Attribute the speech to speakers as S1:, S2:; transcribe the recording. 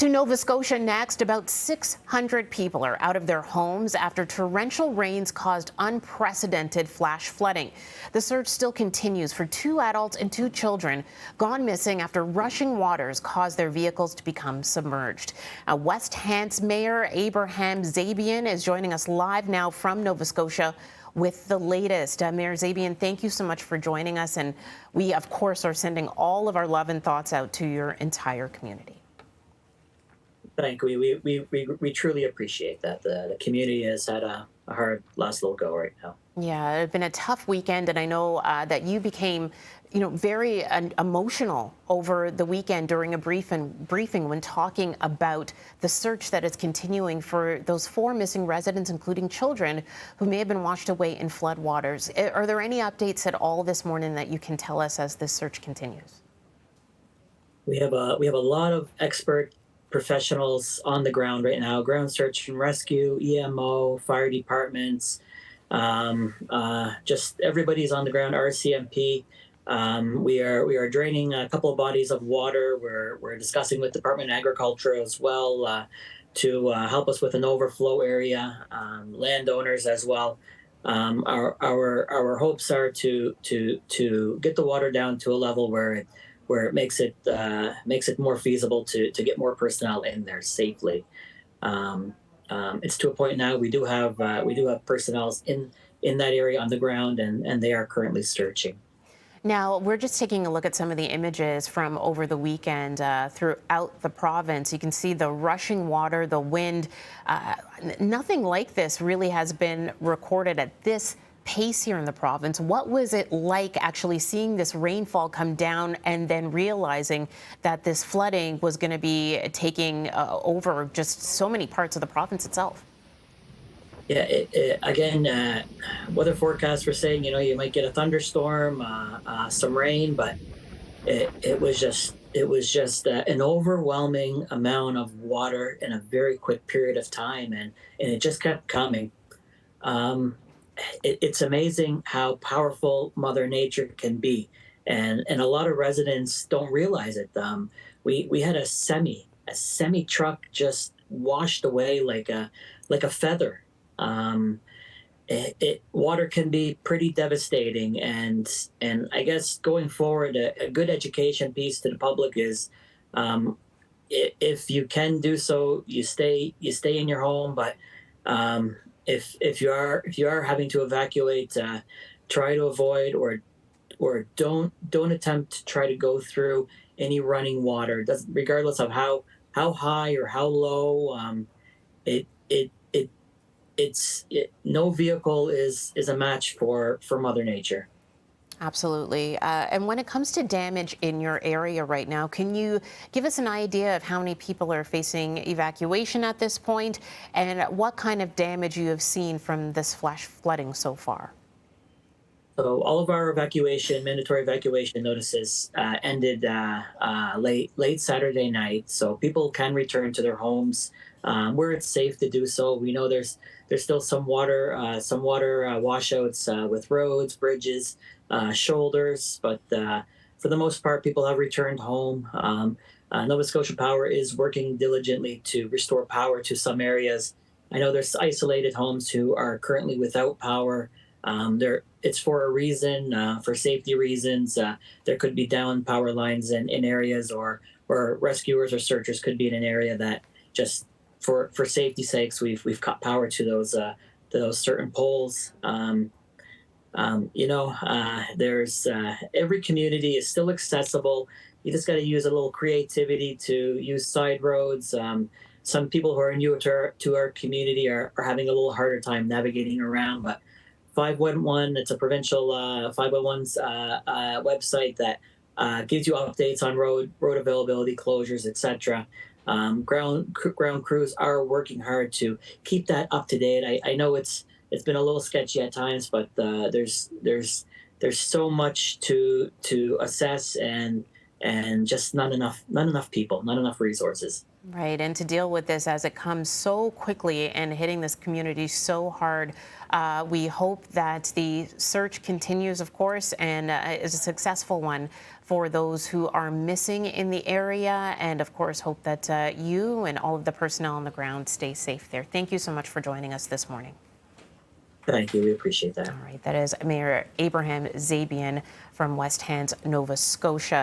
S1: To Nova Scotia next, about 600 people are out of their homes after torrential rains caused unprecedented flash flooding. The search still continues for 2 adults and 2 children gone missing after rushing waters caused their vehicles to become submerged. West Hants Mayor Abraham Zabian is joining us live now from Nova Scotia with the latest. Mayor Zabian, thank you so much for joining us. And we, of course, are sending all of our love and thoughts out to your entire community.
S2: Thank you. We truly appreciate that. The community has had a hard last little go right now.
S1: Yeah, it's been a tough weekend, and I know that you became, very emotional over the weekend during a briefing when talking about the search that is continuing for those 4 missing residents, including children, who may have been washed away in floodwaters. Are there any updates at all this morning that you can tell us as this search continues?
S2: We have a lot of expert professionals on the ground right now: ground search and rescue, EMO, fire departments. Just everybody's on the ground. RCMP. We are draining a couple of bodies of water. We're discussing with Department of Agriculture as well to help us with an overflow area. Landowners as well. Our hopes are to get the water down to a level where it makes it more feasible to get more personnel in there safely. It's to a point now we do have personnel in that area on the ground, and they are currently searching.
S1: Now, we're just taking a look at some of the images from over the weekend throughout the province. You can see the rushing water, the wind. Nothing like this really has been recorded at this pace here in the province. What was it like actually seeing this rainfall come down and then realizing that this flooding was going to be taking over just so many parts of the province itself?
S2: Yeah, again, weather forecasts were saying you might get a thunderstorm, some rain, but it was just an overwhelming amount of water in a very quick period of time, and it just kept coming. Um, it's amazing how powerful Mother Nature can be, and a lot of residents don't realize it. We had a semi truck just washed away like a feather. Um, Water can be pretty devastating, and I guess going forward, a good education piece to the public is, um, if you can do so, you stay in your home. But um, if you are having to evacuate, try to avoid or don't attempt to try to go through any running water. Regardless of how high or how low. It it it no vehicle is a match for Mother Nature.
S1: Absolutely. And when it comes to damage in your area right now, can you give us an idea of how many people are facing evacuation at this point and what kind of damage you have seen from this flash flooding so far?
S2: So all of our mandatory evacuation notices ended late Saturday night, so people can return to their homes where it's safe to do so. We know there's still some water washouts with roads, bridges, shoulders, but for the most part, people have returned home. Nova Scotia Power is working diligently to restore power to some areas. I know there's isolated homes who are currently without power. It's for a reason, for safety reasons. There could be down power lines in areas, or rescuers or searchers could be in an area that just for safety sakes we've cut power to those certain poles. There's every community is still accessible. You just got to use a little creativity to use side roads. Some people who are new to our community are having a little harder time navigating around, but 511, it's a provincial 511's website that gives you updates on road availability, closures, etc. Ground crews are working hard to keep that up to date. I know it's been a little sketchy at times, but there's so much to assess, and just not enough people, not enough resources.
S1: Right, and to deal with this as it comes so quickly and hitting this community so hard, we hope that the search continues, of course, and is a successful one for those who are missing in the area. And of course, hope that you and all of the personnel on the ground stay safe there. Thank you so much for joining us this morning.
S2: Thank you. We appreciate that.
S1: All right, that is Mayor Abraham Zabian from West Hants, Nova Scotia.